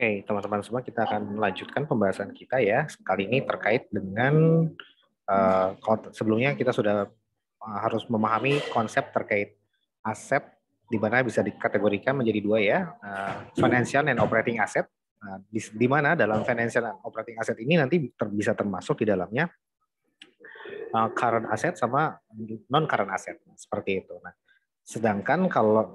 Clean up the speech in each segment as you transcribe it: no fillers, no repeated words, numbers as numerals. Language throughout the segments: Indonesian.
Oke, teman-teman semua, kita akan melanjutkan pembahasan kita ya. Kali ini terkait dengan sebelumnya kita sudah harus memahami konsep terkait aset, di mana bisa dikategorikan menjadi dua ya, financial and operating asset. Nah, di mana dalam financial and operating asset ini nanti bisa termasuk di dalamnya current asset sama non current asset, seperti itu. Nah, sedangkan kalau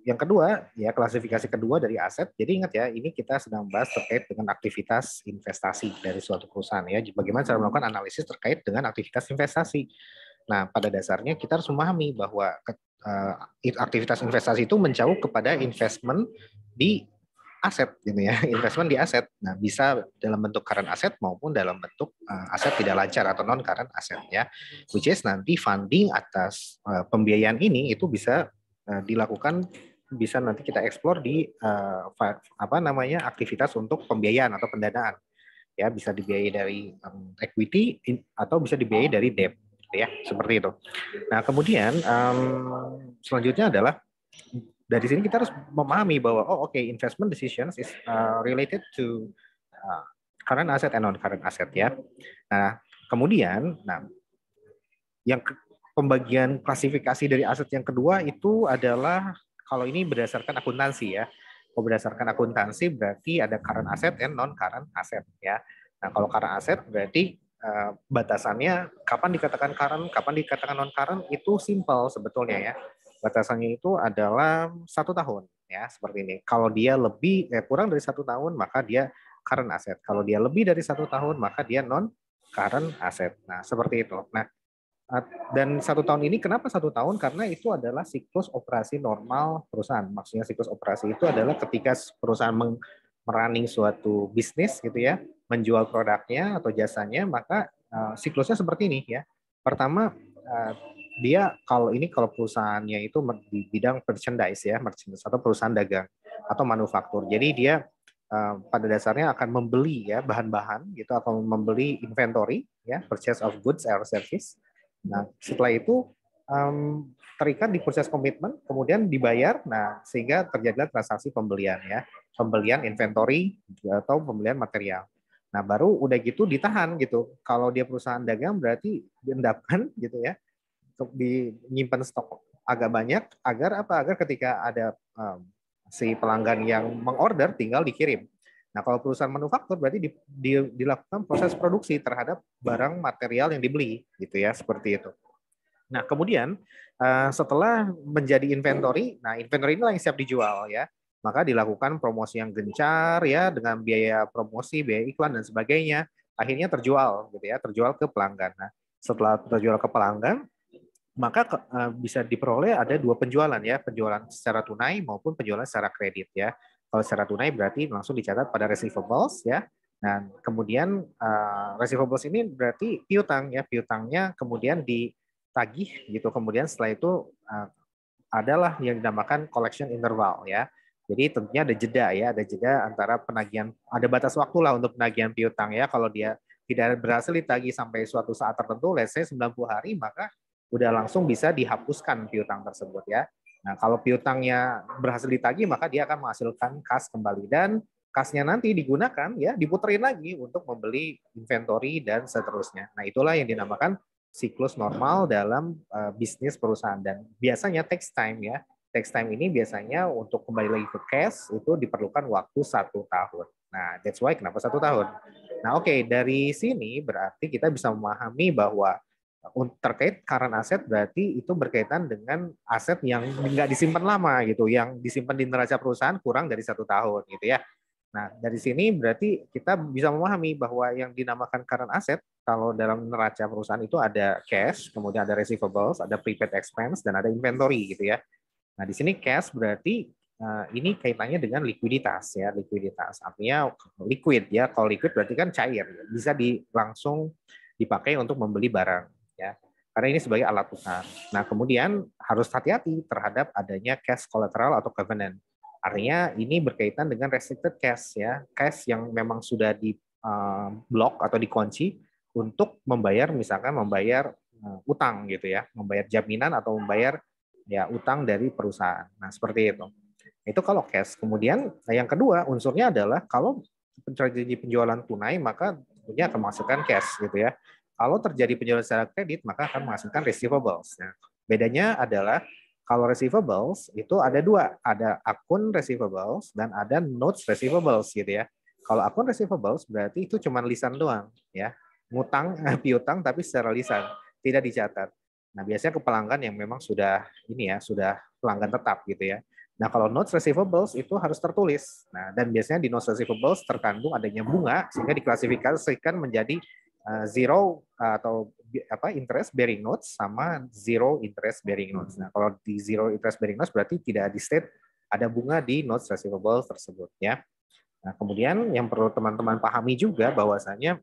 yang kedua, ya klasifikasi kedua dari aset, jadi ingat ya, ini kita sedang bahas terkait dengan aktivitas investasi dari suatu perusahaan ya. Bagaimana cara melakukan analisis terkait dengan aktivitas investasi. Nah, pada dasarnya kita harus memahami bahwa aktivitas investasi itu menjauh kepada investment di aset gitu ya, investment di aset. Nah, bisa dalam bentuk current asset maupun dalam bentuk aset tidak lancar atau non current asset ya. Which is nanti funding atas pembiayaan ini itu bisa dilakukan, bisa nanti kita eksplor di aktivitas untuk pembiayaan atau pendanaan ya, bisa dibiayai dari equity atau bisa dibiayai dari debt ya, seperti itu. Nah, kemudian selanjutnya adalah dari sini kita harus memahami bahwa investment decisions is related to current asset and non current asset ya. Nah, kemudian yang pembagian klasifikasi dari aset yang kedua itu adalah, kalau ini berdasarkan akuntansi ya. Kalau berdasarkan akuntansi berarti ada current asset and non current asset ya. Nah, kalau current asset berarti batasannya kapan dikatakan current, kapan dikatakan non current itu simple sebetulnya ya. Batasannya itu adalah 1 tahun ya, seperti ini. Kalau dia kurang dari 1 tahun maka dia current asset. Kalau dia lebih dari 1 tahun maka dia non current asset. Nah, seperti itu. Nah, dan 1 tahun ini kenapa 1 tahun? Karena itu adalah siklus operasi normal perusahaan. Maksudnya siklus operasi itu adalah ketika perusahaan merunning suatu bisnis gitu ya, menjual produknya atau jasanya, maka siklusnya seperti ini ya. Pertama, dia kalau perusahaannya itu di bidang merchandise ya, merchandise atau perusahaan dagang atau manufaktur. Jadi dia pada dasarnya akan membeli ya bahan-bahan gitu, atau membeli inventory ya, purchase of goods or service. Nah, setelah itu terikat di proses komitmen, kemudian dibayar, nah sehingga terjadilah transaksi pembelian ya, pembelian inventory atau pembelian material. Nah, baru udah gitu ditahan gitu. Kalau dia perusahaan dagang berarti diendapkan gitu ya, untuk menyimpan stok agak banyak agar apa? Agar ketika ada si pelanggan yang mengorder tinggal dikirim. Nah, kalau perusahaan manufaktur berarti dilakukan proses produksi terhadap barang material yang dibeli, gitu ya, seperti itu. Nah, kemudian setelah menjadi inventory, nah inventory inilah yang siap dijual ya, maka dilakukan promosi yang gencar ya, dengan biaya promosi, biaya iklan dan sebagainya, akhirnya terjual gitu ya, terjual ke pelanggan. Nah, setelah terjual ke pelanggan, maka bisa diperoleh ada dua penjualan ya, penjualan secara tunai maupun penjualan secara kredit ya. Kalau secara tunai berarti langsung dicatat pada receivables ya. Dan kemudian receivables ini berarti piutang ya, piutangnya kemudian ditagih gitu. Kemudian setelah itu adalah yang dinamakan collection interval ya. Jadi tentunya ada jeda ya, ada jeda antara penagihan, ada batas waktu lah untuk penagihan piutang ya. Kalau dia tidak berhasil ditagih sampai suatu saat tertentu, let's say 90 hari, maka udah langsung bisa dihapuskan piutang tersebut ya. Nah, kalau piutangnya berhasil ditagih, maka dia akan menghasilkan kas kembali, dan kasnya nanti digunakan ya, diputerin lagi untuk membeli inventory dan seterusnya. Nah, itulah yang dinamakan siklus normal dalam bisnis perusahaan, dan biasanya takes time ya. Takes time ini biasanya untuk kembali lagi ke cash itu diperlukan waktu 1 tahun. Nah, that's why kenapa 1 tahun. Nah, oke, dari sini berarti kita bisa memahami bahwa terkait current asset berarti itu berkaitan dengan aset yang nggak disimpan lama gitu, yang disimpan di neraca perusahaan kurang dari 1 tahun gitu ya. Nah, dari sini berarti kita bisa memahami bahwa yang dinamakan current asset kalau dalam neraca perusahaan itu ada cash, kemudian ada receivables, ada prepaid expense, dan ada inventory gitu ya. Nah, di sini cash berarti ini kaitannya dengan likuiditas ya, likuiditas. Artinya liquid ya. Kalau liquid berarti kan cair, bisa langsung dipakai untuk membeli barang ya. Karena ini sebagai alat tukar. Nah, kemudian harus hati-hati terhadap adanya cash collateral atau covenant. Artinya ini berkaitan dengan restricted cash ya, cash yang memang sudah di blok atau dikunci untuk membayar, misalkan membayar utang gitu ya, membayar jaminan atau membayar ya utang dari perusahaan. Nah, seperti itu. Itu kalau cash. Kemudian yang kedua unsurnya adalah kalau terjadi penjualan tunai maka tentunya akan menghasilkan cash gitu ya. Kalau terjadi penjualan secara kredit maka akan menghasilkan receivables. Nah, bedanya adalah kalau receivables itu ada dua, ada akun receivables dan ada notes receivables gitu ya. Kalau akun receivables berarti itu cuma lisan doang ya, ngutang piutang tapi secara lisan, tidak dicatat. Nah biasanya ke pelanggan yang memang sudah ini ya, sudah pelanggan tetap gitu ya. Nah kalau notes receivables itu harus tertulis. Nah dan biasanya di notes receivables terkandung adanya bunga sehingga diklasifikasikan menjadi zero atau apa interest bearing notes sama zero interest bearing notes. Nah, kalau di zero interest bearing notes berarti tidak di state ada bunga di notes receivable tersebut ya. Nah, kemudian yang perlu teman-teman pahami juga bahwasanya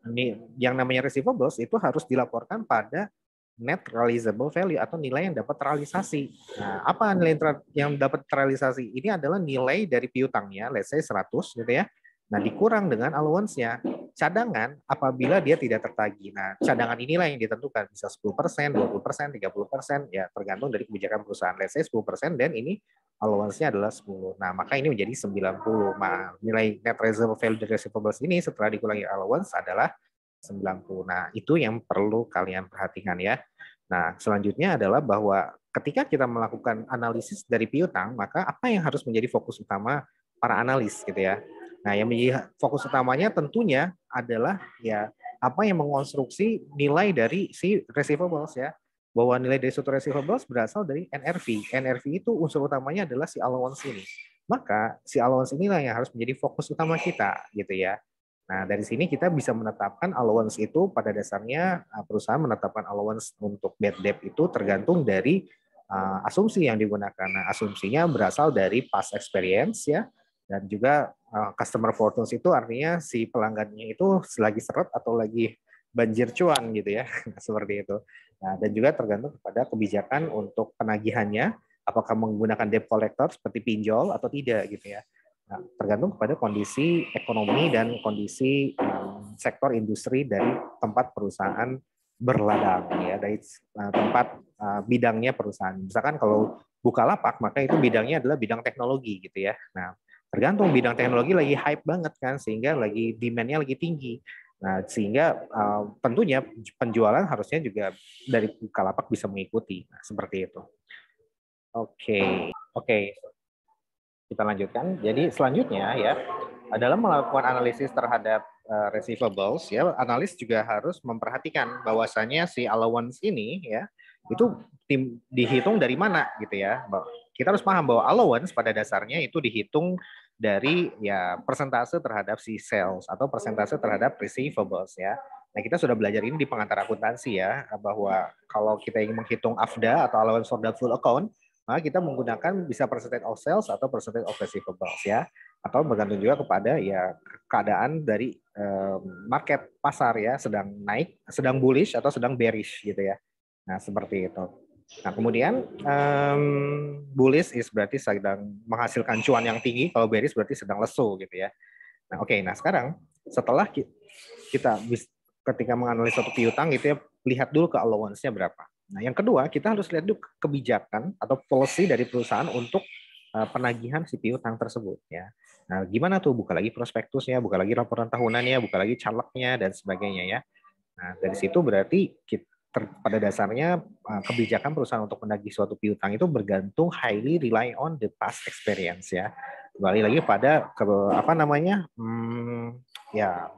ini yang namanya receivables itu harus dilaporkan pada net realizable value atau nilai yang dapat terrealisasi. Nah, apa nilai yang dapat terrealisasi? Ini adalah nilai dari piutangnya, let's say 100 gitu ya. Nah, dikurang dengan allowance-nya. Cadangan apabila dia tidak tertagih. Nah, cadangan inilah yang ditentukan bisa 10%, 20%, 30%, ya tergantung dari kebijakan perusahaan. Let's say 10% dan ini allowance-nya adalah 10. Nah, maka ini menjadi 90. Nah, nilai net realizable value dari receivables ini setelah dikurangi allowance adalah 90. Nah, itu yang perlu kalian perhatikan ya. Nah, selanjutnya adalah bahwa ketika kita melakukan analisis dari piutang, maka apa yang harus menjadi fokus utama para analis gitu ya. Nah, yang menjadi fokus utamanya tentunya adalah ya apa yang mengonstruksi nilai dari si receivables ya. Bahwa nilai dari suatu receivables berasal dari NRV. NRV itu unsur utamanya adalah si allowance ini. Maka si allowance inilah yang harus menjadi fokus utama kita gitu ya. Nah, dari sini kita bisa menetapkan allowance itu pada dasarnya perusahaan menetapkan allowance untuk bad debt itu tergantung dari asumsi yang digunakan. Nah, asumsinya berasal dari past experience ya dan juga customer fortunes itu artinya si pelanggannya itu lagi seret atau lagi banjir cuan gitu ya. Seperti itu. Nah, dan juga tergantung kepada kebijakan untuk penagihannya apakah menggunakan debt collector seperti pinjol atau tidak gitu ya. Nah, tergantung kepada kondisi ekonomi dan kondisi sektor industri dari tempat perusahaan berladang ya dari tempat bidangnya perusahaan. Misalkan kalau Bukalapak maka itu bidangnya adalah bidang teknologi gitu ya. Nah, tergantung bidang teknologi lagi hype banget kan sehingga lagi demand-nya lagi tinggi. Nah, sehingga tentunya penjualan harusnya juga dari Bukalapak bisa mengikuti. Nah, seperti itu. Oke. Kita lanjutkan. Jadi selanjutnya ya, dalam melakukan analisis terhadap receivables ya, analis juga harus memperhatikan bahwasannya si allowance ini ya itu dihitung dari mana gitu ya. Kita harus paham bahwa allowance pada dasarnya itu dihitung dari ya persentase terhadap si sales atau persentase terhadap receivables ya. Nah, kita sudah belajar ini di pengantar akuntansi ya, bahwa kalau kita ingin menghitung AFDA atau allowance for doubtful account, maka kita menggunakan bisa percentage of sales atau percentage of receivables ya, atau bergantung juga kepada ya keadaan dari market pasar ya, sedang naik, sedang bullish atau sedang bearish gitu ya. Nah seperti itu. Nah kemudian bullish is berarti sedang menghasilkan cuan yang tinggi, kalau bearish berarti sedang lesu gitu ya. Nah oke, nah sekarang setelah kita ketika menganalisis suatu piutang gitu ya, lihat dulu ke allowance-nya berapa. Nah, yang kedua, kita harus lihat dulu kebijakan atau policy dari perusahaan untuk penagihan si piutang tersebut ya. Nah, gimana tuh buka lagi prospektusnya, buka lagi laporan tahunannya, buka lagi calegnya dan sebagainya ya. Nah, dari situ berarti pada dasarnya kebijakan perusahaan untuk menagih suatu piutang itu bergantung highly rely on the past experience ya. Kembali lagi pada apa namanya? Ya,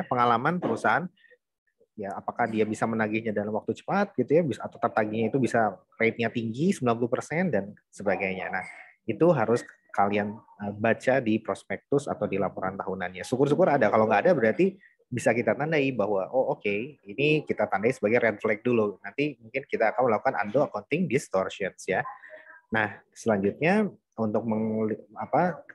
pengalaman perusahaan ya apakah dia bisa menagihnya dalam waktu cepat gitu ya bisa atau tertagihnya itu bisa rate-nya tinggi 90% dan sebagainya. Nah, itu harus kalian baca di prospektus atau di laporan tahunannya. Syukur-syukur ada, kalau nggak ada berarti bisa kita tandai bahwa oh oke, ini kita tandai sebagai red flag dulu. Nanti mungkin kita akan melakukan undo accounting distortions ya. Nah, selanjutnya untuk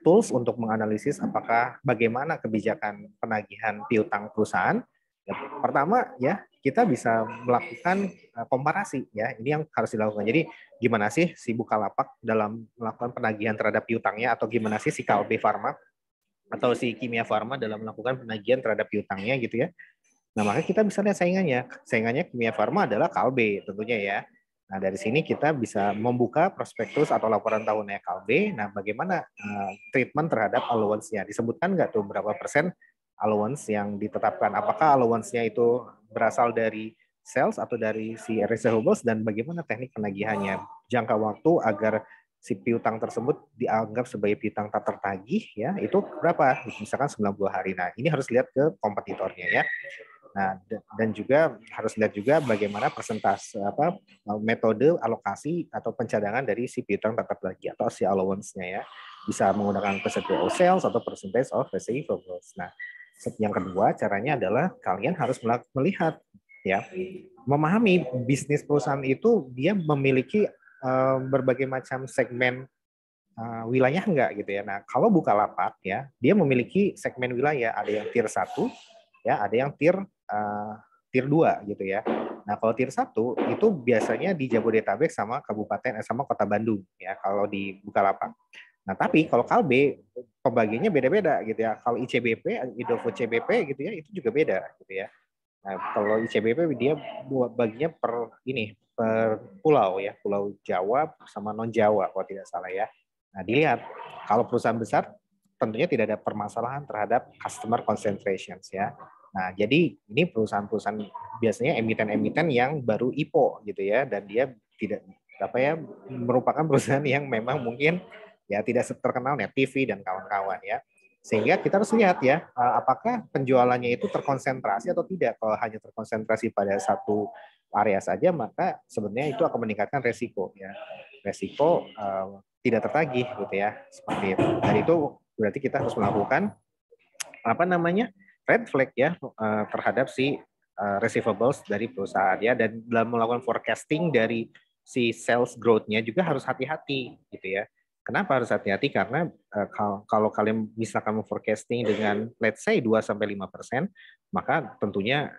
tools untuk menganalisis apakah bagaimana kebijakan penagihan piutang perusahaan. Ya, pertama ya kita bisa melakukan komparasi ya, ini yang harus dilakukan. Jadi gimana sih si Bukalapak dalam melakukan penagihan terhadap piutangnya, atau gimana sih si Kalbe Farma atau si Kimia Farma dalam melakukan penagihan terhadap piutangnya gitu ya. Nah maka kita bisa lihat saingannya Kimia Farma adalah Kalbe tentunya ya. Nah, dari sini kita bisa membuka prospektus atau laporan tahunnya KLB. Nah, bagaimana treatment terhadap allowance-nya? Disebutkan nggak tuh berapa persen allowance yang ditetapkan? Apakah allowance-nya itu berasal dari sales atau dari si receivables, dan bagaimana teknik penagihannya? Jangka waktu agar si piutang tersebut dianggap sebagai piutang tak tertagih, ya itu berapa? Misalkan 90 hari. Nah, ini harus lihat ke kompetitornya ya. Nah, dan juga harus lihat juga bagaimana persentase metode alokasi atau pencadangan dari si piutang tak tertagih atau si allowance-nya ya. Bisa menggunakan percentage of sales atau percentage of receivables. Nah, yang kedua caranya adalah kalian harus melihat ya, memahami bisnis perusahaan itu dia memiliki berbagai macam segmen wilayah enggak gitu ya. Nah, kalau Bukalapak ya, dia memiliki segmen wilayah, ada yang tier 1 ya, ada yang tier 2 gitu ya. Nah, kalau tier 1 itu biasanya di Jabodetabek sama kabupaten sama kota Bandung ya kalau di Bukalapak. Nah, tapi kalau Kalbe pembagiannya beda-beda gitu ya. Kalau ICBP, Indofood CBP gitu ya, itu juga beda gitu ya. Nah, kalau ICBP dia baginya per pulau ya, Pulau Jawa sama non Jawa kalau tidak salah ya. Nah, dilihat kalau perusahaan besar tentunya tidak ada permasalahan terhadap customer concentrations ya. Nah, jadi ini perusahaan-perusahaan biasanya emiten-emiten yang baru IPO gitu ya, dan dia tidak merupakan perusahaan yang memang mungkin ya tidak terkenal Net TV dan kawan-kawan ya. Sehingga kita harus lihat ya, apakah penjualannya itu terkonsentrasi atau tidak. Kalau hanya terkonsentrasi pada satu area saja, maka sebenarnya itu akan meningkatkan resiko ya. Resiko tidak tertagih gitu ya, seperti itu. Dan itu berarti kita harus melakukan red flag ya terhadap si receivables dari perusahaan ya, dan dalam melakukan forecasting dari si sales growth-nya juga harus hati-hati gitu ya. Kenapa harus hati-hati? Karena kalau kalian misalkan forecasting dengan let's say 2-5%, maka tentunya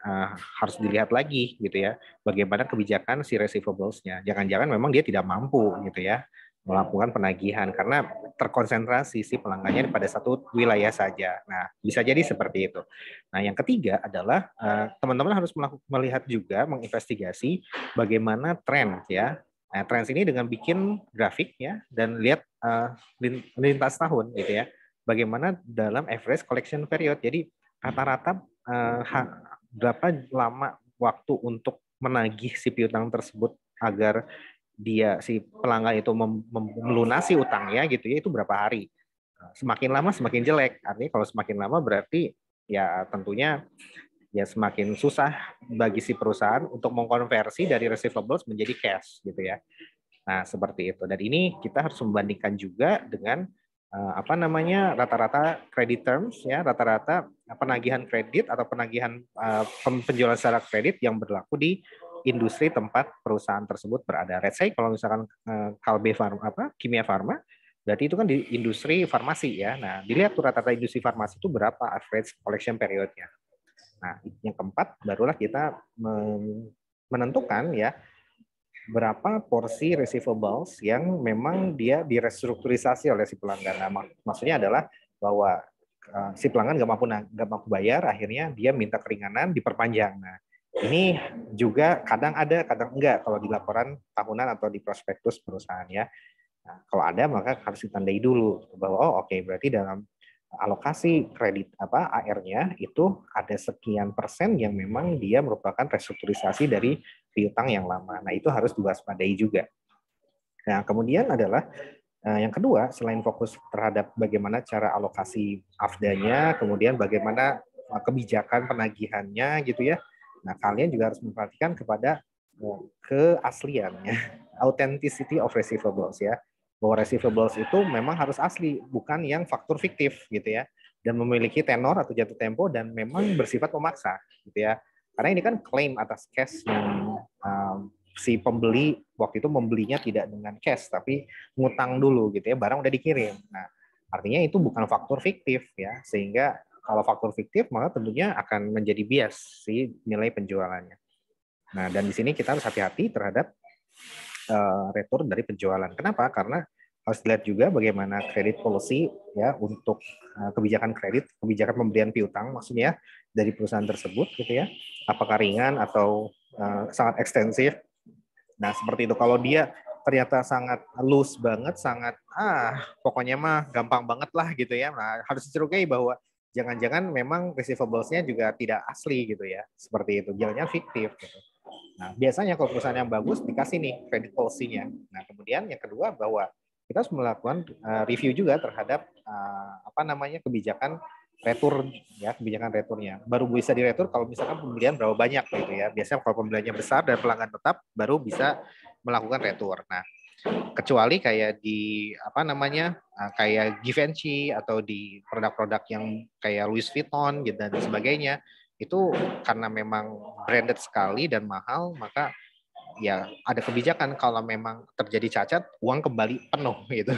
harus dilihat lagi gitu ya, bagaimana kebijakan si receivables-nya. Jangan-jangan memang dia tidak mampu gitu ya melakukan penagihan karena terkonsentrasi si pelanggannya pada satu wilayah saja. Nah, bisa jadi seperti itu. Nah, yang ketiga adalah teman-teman harus melihat juga, menginvestigasi bagaimana tren ya. Nah, tren ini dengan bikin grafik ya, dan lihat lintas tahun gitu ya. Bagaimana dalam average collection period. Jadi rata-rata berapa lama waktu untuk menagih si piutang tersebut agar dia si pelanggan itu melunasi utangnya gitu ya, itu berapa hari. Semakin lama semakin jelek. Artinya kalau semakin lama berarti ya tentunya ya semakin susah bagi si perusahaan untuk mengkonversi dari receivables menjadi cash gitu ya. Nah, seperti itu. Dan ini kita harus membandingkan juga dengan rata-rata credit terms ya, rata-rata penagihan kredit atau penagihan penjualan secara kredit yang berlaku di industri tempat perusahaan tersebut berada. Let's say kalau misalkan Kalbe Farma Kimia Farma, berarti itu kan di industri farmasi ya. Nah, dilihat tuh rata-rata industri farmasi itu berapa average collection periodnya. Nah, yang keempat barulah kita menentukan ya berapa porsi receivables yang memang dia direstrukturisasi oleh si pelanggan. Nah, maksudnya adalah bahwa si pelanggan nggak mampu bayar, akhirnya dia minta keringanan diperpanjang. Nah, ini juga kadang ada, kadang enggak kalau di laporan tahunan atau di prospektus perusahaan ya. Nah, kalau ada maka harus ditandai dulu bahwa oke, berarti dalam alokasi kredit AR-nya itu ada sekian persen yang memang dia merupakan restrukturisasi dari piutang yang lama. Nah, itu harus diwaspadai juga. Nah, kemudian adalah yang kedua, selain fokus terhadap bagaimana cara alokasi AFDA-nya, kemudian bagaimana kebijakan penagihannya gitu ya. Nah, kalian juga harus memperhatikan kepada keasliannya, authenticity of receivables ya. Bahwa receivables itu memang harus asli, bukan yang faktur fiktif gitu ya. Dan memiliki tenor atau jatuh tempo dan memang bersifat memaksa gitu ya. Karena ini kan klaim atas cash yang si pembeli waktu itu membelinya tidak dengan cash tapi ngutang dulu gitu ya, barang udah dikirim. Nah, artinya itu bukan faktur fiktif ya, sehingga kalau faktur fiktif maka tentunya akan menjadi bias si nilai penjualannya. Nah, dan di sini kita harus hati-hati terhadap return dari penjualan. Kenapa? Karena harus dilihat juga bagaimana kredit policy ya untuk kebijakan kredit, kebijakan pemberian piutang maksudnya dari perusahaan tersebut gitu ya. Apakah ringan atau sangat ekstensif Nah, seperti itu. Kalau dia ternyata sangat loose banget, sangat pokoknya mah gampang banget lah gitu ya. Nah, harus dicurigai bahwa jangan-jangan memang receivables-nya juga tidak asli gitu ya. Seperti itu. Jangan-jangan fiktif gitu. Nah, biasanya kalau perusahaan yang bagus dikasih nih credit policy-nya. Nah, kemudian yang kedua bahwa kita harus melakukan review juga terhadap kebijakan retur ya, kebijakan returnya. Baru bisa diretur kalau misalkan pembelian berapa banyak gitu ya. Biasanya kalau pembeliannya besar dan pelanggan tetap baru bisa melakukan retur. Nah, kecuali kayak di kayak Givenchy atau di produk-produk yang kayak Louis Vuitton gitu dan sebagainya, itu karena memang branded sekali dan mahal, maka ya ada kebijakan kalau memang terjadi cacat, uang kembali penuh gitu.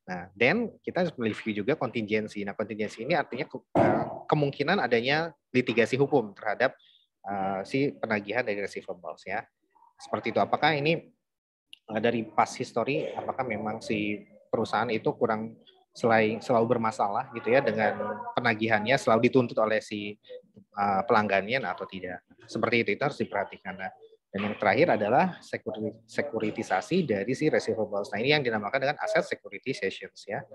Nah, then kita harus mereview juga kontingensi. Nah, kontingensi ini artinya kemungkinan adanya litigasi hukum terhadap si penagihan dari receivables ya. Seperti itu. Apakah ini dari past history, apakah memang si perusahaan itu kurang selalu bermasalah gitu ya dengan penagihannya, selalu dituntut oleh si pelanggannya atau tidak. Seperti itu harus diperhatikan. Nah, dan yang terakhir adalah sekuritisasi dari si receivables. Nah, ini yang dinamakan dengan asset securitizations ya.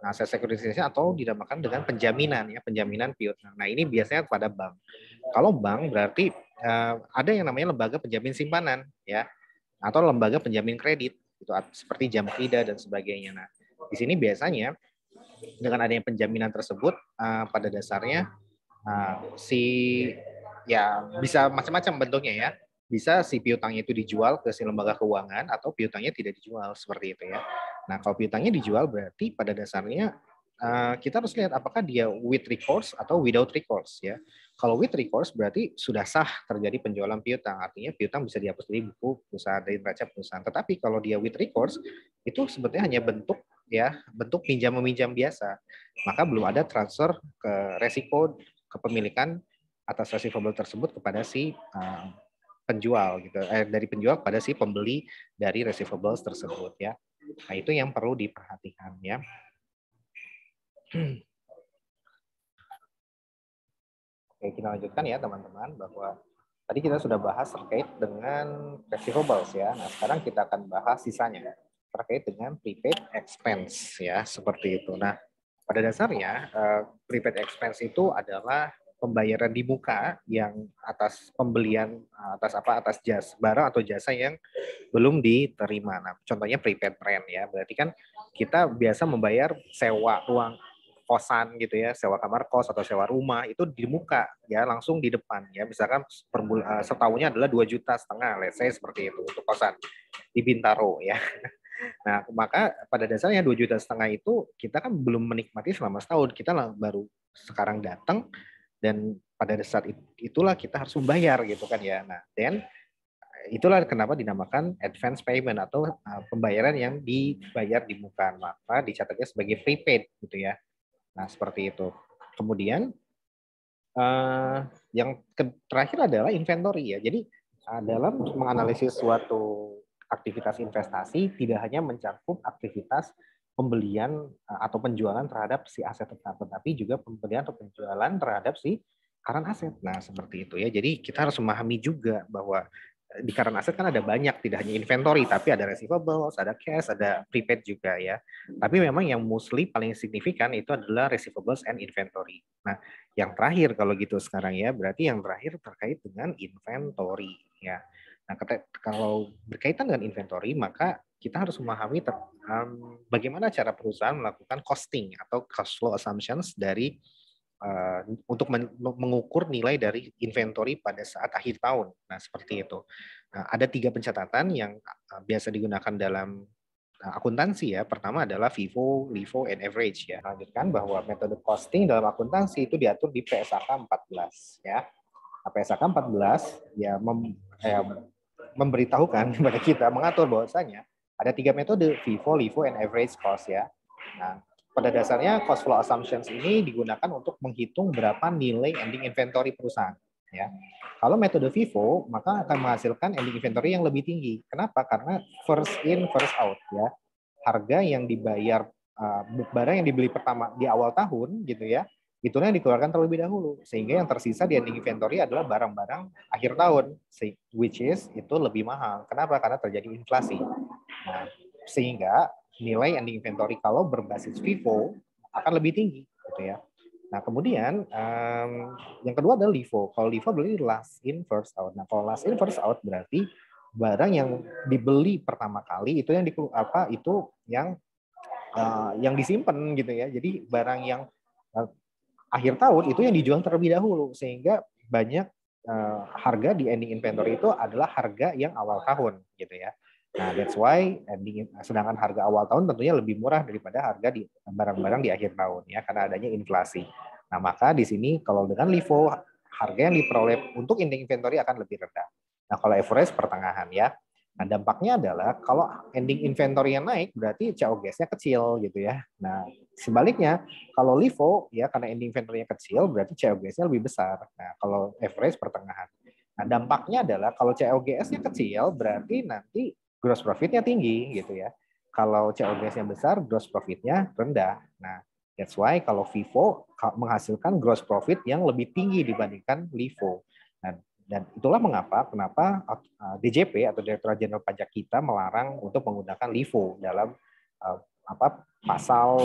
Nah, asset securitization atau dinamakan dengan penjaminan ya, penjaminan piutang. Nah, ini biasanya pada bank. Kalau bank berarti ada yang namanya lembaga penjamin simpanan ya, atau lembaga penjamin kredit itu seperti Jamkrida dan sebagainya. Nah, di sini biasanya dengan adanya penjaminan tersebut pada dasarnya si ya bisa macam-macam bentuknya ya. Bisa si piutangnya itu dijual ke si lembaga keuangan atau piutangnya tidak dijual seperti itu ya. Nah, kalau piutangnya dijual berarti pada dasarnya kita harus lihat apakah dia with recourse atau without recourse ya. Kalau with recourse berarti sudah sah terjadi penjualan piutang, artinya piutang bisa dihapus dari buku perusahaan, dari neraca perusahaan. Tetapi kalau dia with recourse itu sebetulnya hanya bentuk pinjam meminjam biasa, maka belum ada transfer ke resiko kepemilikan atas receivable tersebut kepada si penjual gitu, dari penjual pada si pembeli dari receivables tersebut ya. Nah, itu yang perlu diperhatikan ya. Oke, kita lanjutkan ya teman-teman, bahwa tadi kita sudah bahas terkait dengan receivables ya. Nah, sekarang kita akan bahas sisanya terkait dengan prepaid expense ya, seperti itu. Nah, pada dasarnya prepaid expense itu adalah pembayaran di muka yang atas pembelian atas jasa barang atau jasa yang belum diterima. Nah, contohnya prepaid rent ya. Berarti kan kita biasa membayar sewa ruang kosan gitu ya, sewa kamar kos atau sewa rumah itu di muka ya, langsung di depan ya. Misalkan setahunnya adalah 2,5 juta, let's say seperti itu untuk kosan di Bintaro ya. Nah, maka pada dasarnya 2,5 juta itu kita kan belum menikmati selama setahun, kita baru sekarang datang dan pada saat itulah kita harus membayar gitu kan ya. Nah, dan itulah kenapa dinamakan advance payment atau pembayaran yang dibayar di muka, maka dicatatnya sebagai prepaid gitu ya. Nah, seperti itu. Kemudian yang terakhir adalah inventory ya. Jadi dalam menganalisis suatu aktivitas investasi tidak hanya mencakup aktivitas pembelian atau penjualan terhadap si aset tetap, tetapi juga pembelian atau penjualan terhadap si current aset. Nah, seperti itu ya. Jadi kita harus memahami juga bahwa di current aset kan ada banyak, tidak hanya inventory, tapi ada receivables, ada cash, ada prepaid juga ya. Tapi memang yang mostly paling signifikan itu adalah receivables and inventory. Nah, yang terakhir kalau gitu sekarang ya, berarti yang terakhir terkait dengan inventory ya. Nah, kalau berkaitan dengan inventory, maka kita harus memahami bagaimana cara perusahaan melakukan costing atau cash flow assumptions dari untuk mengukur nilai dari inventory pada saat akhir tahun. Nah, seperti itu. Nah, ada 3 pencatatan yang biasa digunakan dalam akuntansi ya. Pertama adalah FIFO, LIFO, and average ya. Lanjutkan bahwa metode costing dalam akuntansi itu diatur di PSAK 14 ya. Nah, PSAK 14 ya memberitahukan kepada kita, mengatur bahwasanya ada 3 metode, FIFO, LIFO, and average cost ya. Nah, pada dasarnya cost flow assumptions ini digunakan untuk menghitung berapa nilai ending inventory perusahaan ya. Kalau metode FIFO maka akan menghasilkan ending inventory yang lebih tinggi. Kenapa? Karena first in first out ya. Harga yang dibayar barang yang dibeli pertama di awal tahun gitu ya, itulah yang dikeluarkan terlebih dahulu, sehingga yang tersisa di ending inventory adalah barang-barang akhir tahun, which is itu lebih mahal. Kenapa? Karena terjadi inflasi. Nah, sehingga nilai ending inventory kalau berbasis FIFO akan lebih tinggi, gitu ya. Nah, kemudian yang kedua adalah LIFO. Kalau LIFO berarti last in first out. Nah, kalau last in first out berarti barang yang dibeli pertama kali itu yang disimpan gitu ya. Jadi barang yang akhir tahun itu yang dijual terlebih dahulu, sehingga banyak harga di ending inventory itu adalah harga yang awal tahun gitu ya. Nah, that's why sedangkan harga awal tahun tentunya lebih murah daripada harga di barang-barang di akhir tahun ya, karena adanya inflasi. Nah, maka di sini kalau dengan LIFO harga yang diperoleh untuk ending inventory akan lebih rendah. Nah, kalau average pertengahan ya. Nah, dampaknya adalah kalau ending inventory yang naik berarti COGS-nya kecil gitu ya. Nah, sebaliknya kalau LIFO ya karena ending inventory-nya kecil berarti COGS-nya lebih besar. Nah, kalau average pertengahan. Nah, dampaknya adalah kalau COGS-nya kecil berarti nanti gross profit-nya tinggi gitu ya. Kalau COGS-nya besar, gross profit-nya rendah. Nah, that's why kalau FIFO menghasilkan gross profit yang lebih tinggi dibandingkan LIFO. Nah, dan itulah kenapa DJP atau Direktorat Jenderal Pajak kita melarang untuk menggunakan LIFO dalam pasal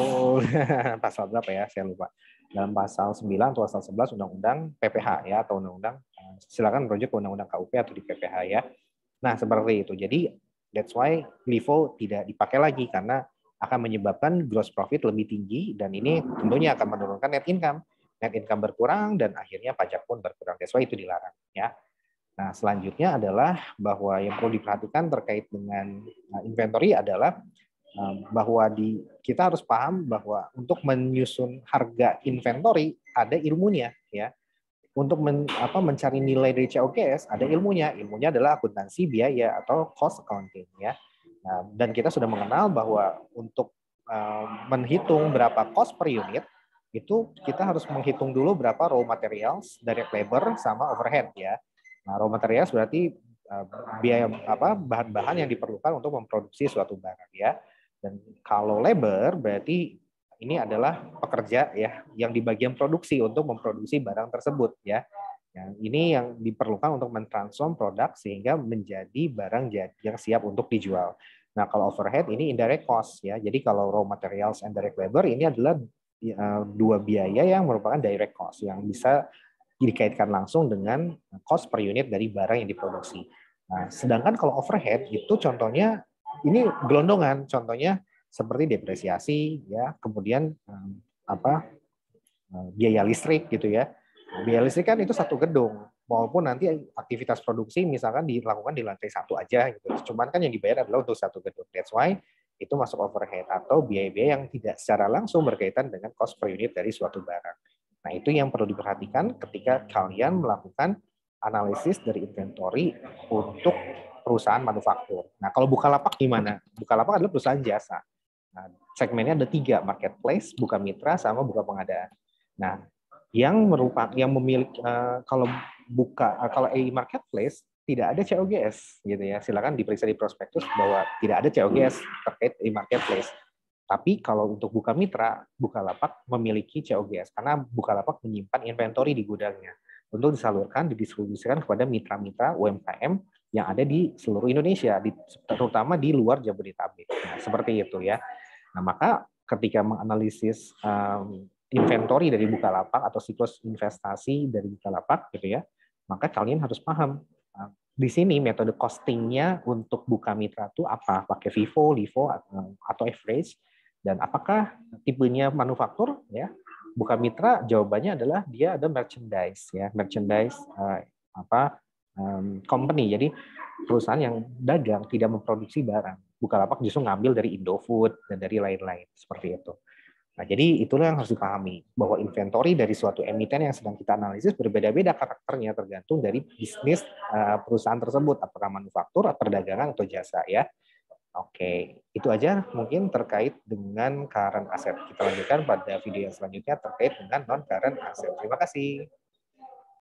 pasal berapa ya, saya lupa. Dalam pasal 9 atau pasal 11 Undang-Undang PPH ya, atau Undang-Undang, silakan merujuk ke Undang-Undang KUP atau di PPH ya. Nah, seperti itu. Jadi that's why LIFO tidak dipakai lagi karena akan menyebabkan gross profit lebih tinggi dan ini tentunya akan menurunkan net income. Net income berkurang dan akhirnya pajak pun berkurang. That's why itu dilarang ya. Nah, selanjutnya adalah bahwa yang perlu diperhatikan terkait dengan inventory adalah bahwa kita harus paham bahwa untuk menyusun harga inventory ada ilmunya ya. Untuk mencari nilai dari COGS ada ilmunya. Ilmunya adalah akuntansi biaya atau cost accounting ya. Nah, dan kita sudah mengenal bahwa untuk menghitung berapa cost per unit itu kita harus menghitung dulu berapa raw materials, direct labor sama overhead ya. Nah, raw materials berarti biaya bahan-bahan yang diperlukan untuk memproduksi suatu barang ya. Dan kalau labor berarti ini adalah pekerja ya yang di bagian produksi untuk memproduksi barang tersebut ya. Yang ini yang diperlukan untuk mentransform produk sehingga menjadi barang yang siap untuk dijual. Nah, kalau overhead ini indirect cost ya. Jadi kalau raw materials and direct labor ini adalah dua biaya yang merupakan direct cost yang bisa dikaitkan langsung dengan cost per unit dari barang yang diproduksi. Nah, sedangkan kalau overhead itu contohnya ini gelondongan, contohnya seperti depresiasi ya, kemudian biaya listrik gitu ya. Biaya listrik kan itu satu gedung, walaupun nanti aktivitas produksi misalkan dilakukan di lantai satu aja gitu. Cuman kan yang dibayar adalah untuk satu gedung. That's why itu masuk overhead atau biaya-biaya yang tidak secara langsung berkaitan dengan cost per unit dari suatu barang. Nah, itu yang perlu diperhatikan ketika kalian melakukan analisis dari inventory untuk perusahaan manufaktur. Nah, kalau Bukalapak gimana? Bukalapak adalah perusahaan jasa. Nah, segmennya ada 3, marketplace, buka mitra, sama buka pengadaan. Nah, yang memiliki kalau EI marketplace tidak ada COGS gitu ya. Silakan diperiksa di prospektus bahwa tidak ada COGS terkait EI marketplace. Tapi kalau untuk buka mitra, Bukalapak memiliki COGS karena Bukalapak menyimpan inventory di gudangnya untuk didistribusikan kepada mitra-mitra UMKM yang ada di seluruh Indonesia, terutama di luar Jabodetabek. Nah, seperti itu ya. Nah, maka ketika menganalisis inventory dari Bukalapak atau siklus investasi dari Bukalapak gitu ya, maka kalian harus paham di sini metode costingnya untuk buka mitra itu apa, pakai FIFO, LIFO atau average, dan apakah tipenya manufaktur ya. Buka mitra jawabannya adalah dia ada merchandise ya, merchandise company, jadi perusahaan yang dagang tidak memproduksi barang. Bukalapak justru ngambil dari Indofood dan dari lain-lain seperti itu. Nah, jadi itulah yang harus dipahami, bahwa inventory dari suatu emiten yang sedang kita analisis berbeda-beda karakternya tergantung dari bisnis perusahaan tersebut, apakah manufaktur, perdagangan, atau jasa ya. Oke, itu aja mungkin terkait dengan current asset. Kita lanjutkan pada video yang selanjutnya terkait dengan non-current asset. Terima kasih.